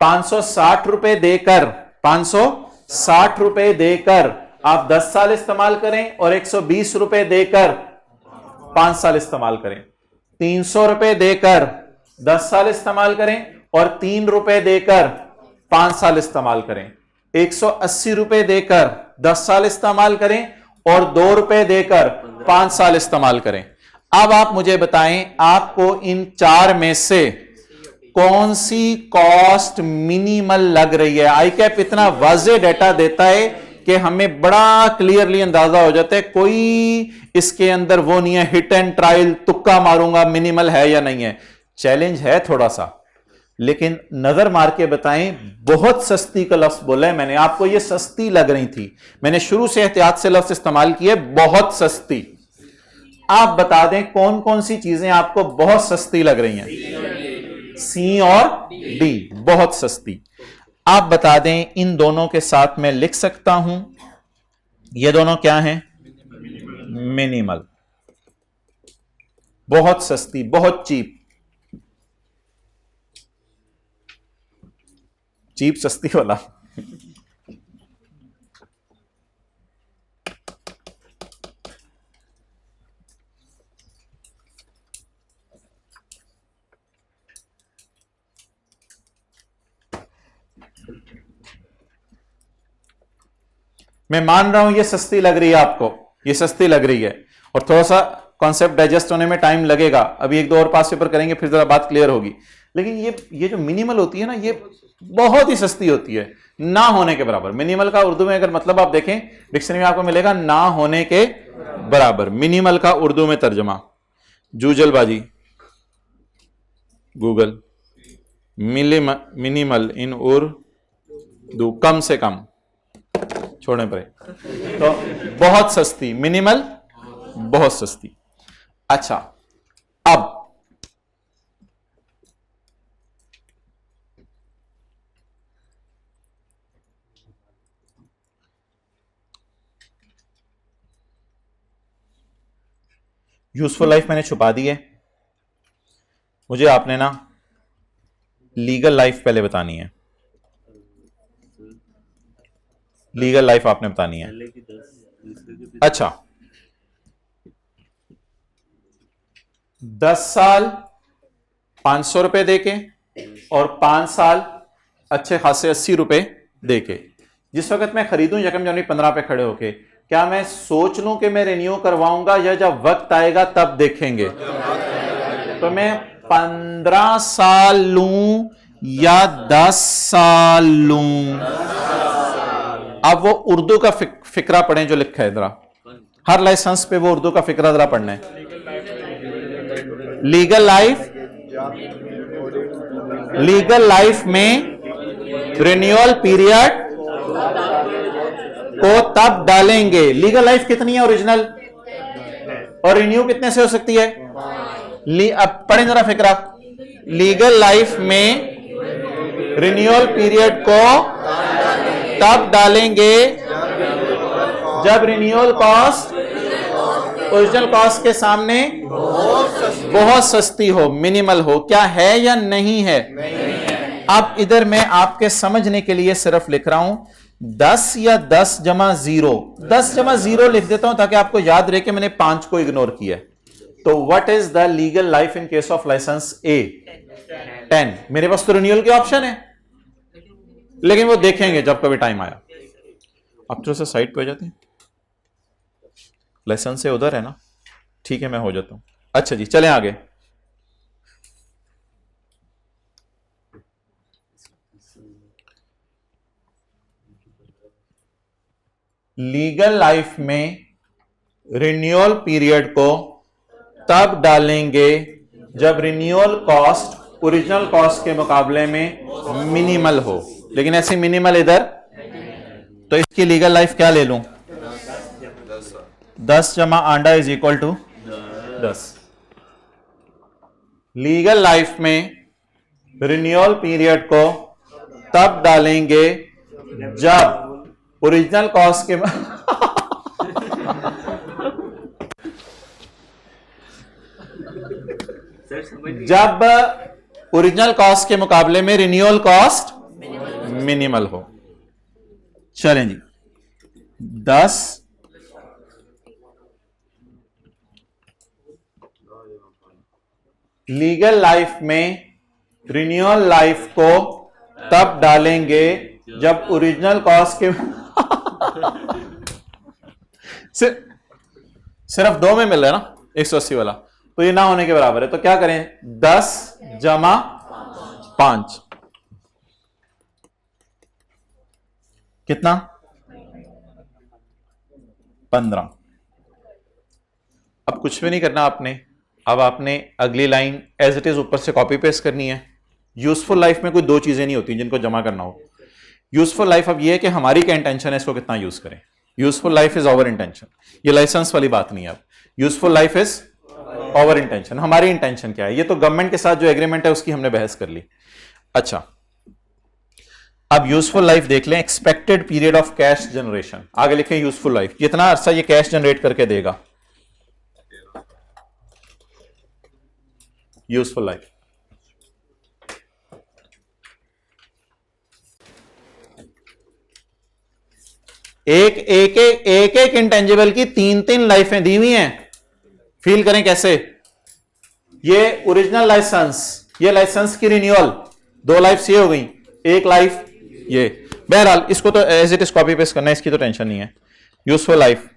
560 रुपए देकर, 560 रुपए देकर आप 10 साल इस्तेमाल करें और 120 रुपए देकर 5 साल इस्तेमाल करें। 300 रुपए देकर 10 साल इस्तेमाल करें और 3 रुपए देकर 5 साल इस्तेमाल करें। 180 रुपए देकर 10 साल इस्तेमाल करें और 2 रुपए देकर 5 साल इस्तेमाल करें। अब आप मुझे बताएं, आपको इन 4 में से कौन सी कॉस्ट मिनिमल लग रही है? आईकैप इतना वाज़ेह डेटा देता है कि हमें बड़ा क्लियरली अंदाजा हो जाता है। कोई इसके अंदर वो नहीं है हिट एंड ट्रायल, तुक्का मारूंगा मिनिमल है या नहीं है। चैलेंज है थोड़ा सा, लेकिन नजर मार के बताएं। बहुत सस्ती का लफ्ज बोला है मैंने, आपको ये सस्ती लग रही थी, मैंने शुरू से एहतियात से लफ्ज इस्तेमाल किए, बहुत सस्ती। आप बता दें कौन कौन सी चीजें आपको बहुत सस्ती लग रही हैं? सी और डी, बहुत सस्ती। आप बता दें, इन दोनों के साथ मैं लिख सकता हूं, ये दोनों क्या हैं? मिनिमल, बहुत सस्ती, बहुत चीप। चीप सस्ती वाला। मैं मान रहा हूं ये सस्ती लग रही है आपको, ये सस्ती लग रही है, और थोड़ा सा कॉन्सेप्ट डाइजेस्ट होने में टाइम लगेगा। अभी 1-2 और पास पेपर करेंगे, फिर जरा बात क्लियर होगी। लेकिन ये जो मिनिमल होती है ना, ये बहुत ही सस्ती होती है, ना होने के बराबर। मिनिमल का उर्दू में अगर मतलब आप देखें डिक्शनरी में आपको मिलेगा ना होने के बराबर। मिनिमल का उर्दू में तर्जमा, जूजलबाजी, गूगल, मिनिमल इन उर्दू, कम से कम, छोड़ने पड़े तो बहुत सस्ती। मिनिमल बहुत सस्ती। अच्छा, अब यूजफुल लाइफ मैंने छुपा दी है, मुझे आपने ना लीगल लाइफ पहले बतानी है। लीगल लाइफ आपने बतानी है। अच्छा, 10 साल 500 रुपए देके और 5 साल अच्छे खासे 80 रुपए देके, जिस वक्त मैं खरीदूं 1 जनवरी 15 पे खड़े होके, क्या मैं सोच लूं कि मैं रिन्यू करवाऊंगा या जब वक्त आएगा तब देखेंगे? तो मैं 15 साल लूं या 10 साल लूं? अब वो उर्दू का फिक्रा पढ़ें जो लिखा है, जरा हर लाइसेंस पे वो उर्दू का फिक्रा जरा पढ़ना है। लीगल लाइफ में रिन्यूअल पीरियड को तब डालेंगे। लीगल लाइफ कितनी है ओरिजिनल, और रिन्यू कितने से हो सकती है? अब पढ़ें जरा फिक्रा। लीगल लाइफ में रिन्यूअल पीरियड को तब डालेंगे जब रिन्यूअल कॉस्ट ओरिजिनल कॉस्ट के सामने बहुत सस्ती हो, मिनिमल हो। क्या है या नहीं है? अब इधर मैं आपके समझने के लिए सिर्फ लिख रहा हूं 10 या 10 जमा 0, 10 जमा 0 लिख देता हूं ताकि आपको याद रहे कि मैंने 5 को इग्नोर किया। तो what is the legal life in case of license A? 10। मेरे पास तो रिन्यूअल के ऑप्शन है, लेकिन वो देखेंगे जब कभी टाइम आया। अब थोड़ा सा साइड पे हो जाते हैं, लेसन से उधर है ना, ठीक है मैं हो जाता हूं। अच्छा जी चलें आगे। लीगल लाइफ में रिन्यूअल पीरियड को तब डालेंगे जब रिन्यूअल कॉस्ट ओरिजिनल कॉस्ट के मुकाबले में मिनिमल हो, लेकिन ऐसे मिनिमल इधर, तो इसकी लीगल लाइफ क्या ले लूं? 10 जमा आंडा is equal to 10। Legal life में रिन्यूअल पीरियड को तब डालेंगे जब ओरिजिनल कॉस्ट के जब ओरिजिनल कॉस्ट के मुकाबले में रिन्यूअल कॉस्ट मिनिमल हो। चलें जी 10 लीगल लाइफ में रिन्यूअल लाइफ को तब डालेंगे जब ओरिजिनल कॉस्ट के सिर्फ 2 में मिल रहा है ना 180 वाला, तो ये ना होने के बराबर है, तो क्या करें? 10 जमा 5 कितना? 15। अब कुछ भी नहीं करना आपने, अब आपने अगली लाइन एज इट इज ऊपर से कॉपी पेस्ट करनी है। यूजफुल लाइफ में कोई 2 चीजें नहीं होती जिनको जमा करना हो। यूजफुल लाइफ अब ये है कि हमारी क्या इंटेंशन है, इसको कितना यूज करें। Useful life is over intention, ये लाइसेंस वाली बात नहीं है। अब useful life is over intention, हमारी इंटेंशन क्या है? ये तो गवर्नमेंट के साथ जो एग्रीमेंट है उसकी हमने बहस कर ली। अच्छा अब यूजफुल लाइफ देख लें। Expected period of cash generation, आगे लिखें यूजफुल लाइफ, कितना अरसा ये कैश जनरेट करके देगा। यूजफुल लाइफ एक एक एक एक इंटेंजिबल की 3 लाइफें दी हुई हैं। फील करें कैसे? ये ओरिजिनल लाइसेंस, ये लाइसेंस की रिन्यूअल, 2 लाइफ ये हो गई, 1 लाइफ ये। बहरहाल इसको तो as it is copy paste करना है, इसकी तो टेंशन नहीं है। Useful life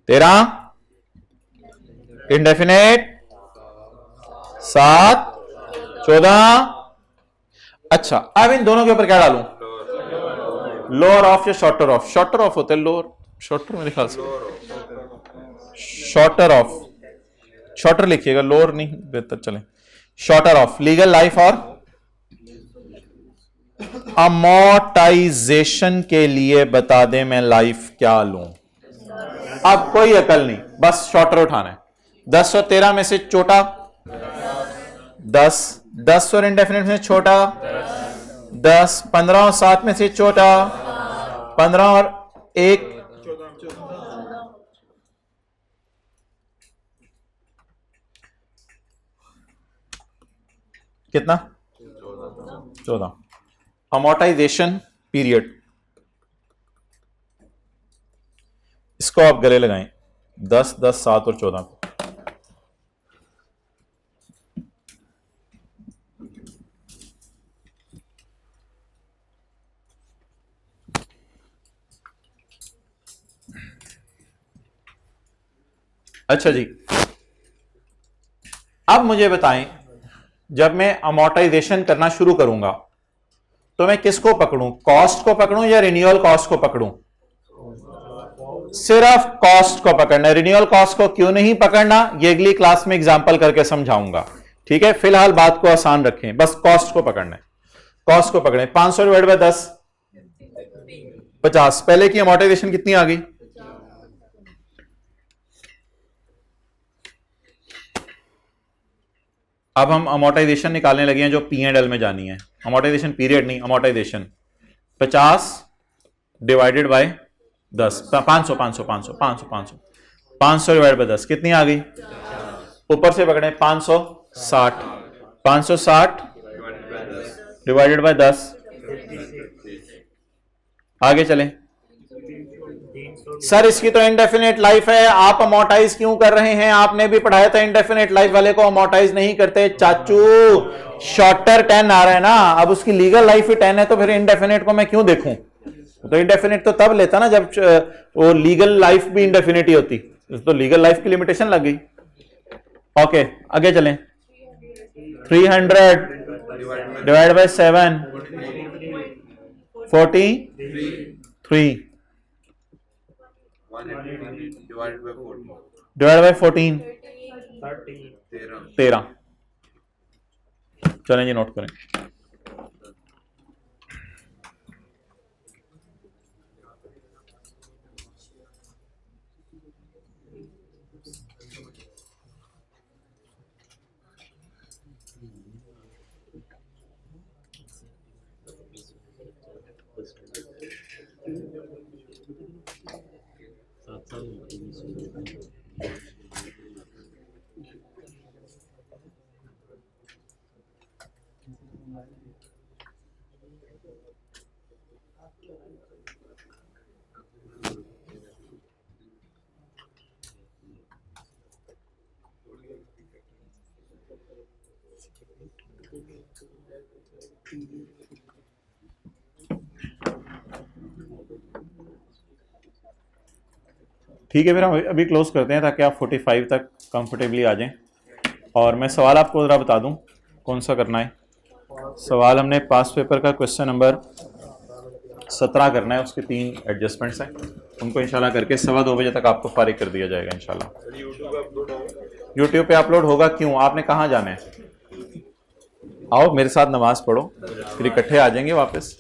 13, indefinite 7, 14। अच्छा अब इन दोनों के ऊपर क्या डालूं? लोअर ऑफ या शॉर्टर ऑफ? शॉर्टर ऑफ होता है, लोअर शॉर्टर मेरे ख्याल से शॉर्टर ऑफ, शॉर्टर लिखिएगा, लोअर नहीं बेहतर। चलें शॉर्टर ऑफ लीगल लाइफ। और अमोर्टाइजेशन के लिए बता दें मैं लाइफ क्या लूं। अब कोई अकल नहीं, बस शॉर्टर उठाना है। 10 और 13 में से छोटा 10, 10 और इंडेफिनेट में से छोटा 10, 15 और 7 में से छोटा 15 और 1 कितना? 14। अमोर्टाइजेशन पीरियड, इसको आप गले लगाएं 10, 10, 7 और 14 को। अच्छा जी अब मुझे बताएं, जब मैं अमोर्टाइजेशन करना शुरू करूंगा तो मैं किसको पकड़ूं? कॉस्ट को पकड़ूं या रिन्यूअल कॉस्ट को पकड़ूं? सिर्फ कॉस्ट को पकड़ना है। रिन्यूअल कॉस्ट को क्यों नहीं पकड़ना, ये अगली क्लास में एग्जांपल करके समझाऊंगा, ठीक है? फिलहाल बात को आसान रखें, बस कॉस्ट को पकड़ना है। कॉस्ट को पकड़ें। 500 डिवाइड बाय 10 50। पहले की अमोर्टाइजेशन कितनी आ गई? अब हम अमोर्टाइजेशन निकालने लगे हैं जो P&L में जानी है। अमोर्टाइजेशन पीरियड नहीं, amortisation 50 divided by 10, 500 500 500 500 500 500 divide by 10 कितनी आ गई? ऊपर से पकड़े 560, 560 डिवाइडेड बाय 10। आगे चलें सर इसकी तो इंडेफिनेट लाइफ है, आप अमोर्टाइज क्यों कर रहे हैं? आपने भी पढ़ाया था इंडेफिनेट लाइफ वाले को अमोर्टाइज नहीं करते। चाचू शॉर्टर 10 आ रहा है ना, अब उसकी लीगल लाइफ ही 10 है, तो फिर इंडेफिनेट को मैं क्यों देखूं? तो इंडेफिनेट तो तब लेता ना जब वो लीगल लाइफ भी इंडेफिनिट ही होती, तो लीगल लाइफ की लिमिटेशन लग गई। ओके आगे चलें। 300 डिवाइड बाय 7 43 डिवाइड बाय 14 13। चलें जी नोट करें। ठीक है, फिर हम अभी क्लोज करते हैं ताकि आप 45 तक कंफर्टेबली आ जाएं। और मैं सवाल आपको ज़रा बता दूं कौन सा करना है। सवाल हमने पास पेपर का क्वेश्चन नंबर 17 करना है, उसके 3 एडजस्टमेंट्स हैं, उनको इंशाल्लाह करके 2:15 बजे तक आपको फारिग कर दिया जाएगा इंशाल्लाह। यूट्यूब पे अपलोड होगा। क्यों, आपने कहाँ जाना है? आओ मेरे साथ नमाज पढ़ो, फिर इकट्ठे आ जाएंगे वापस।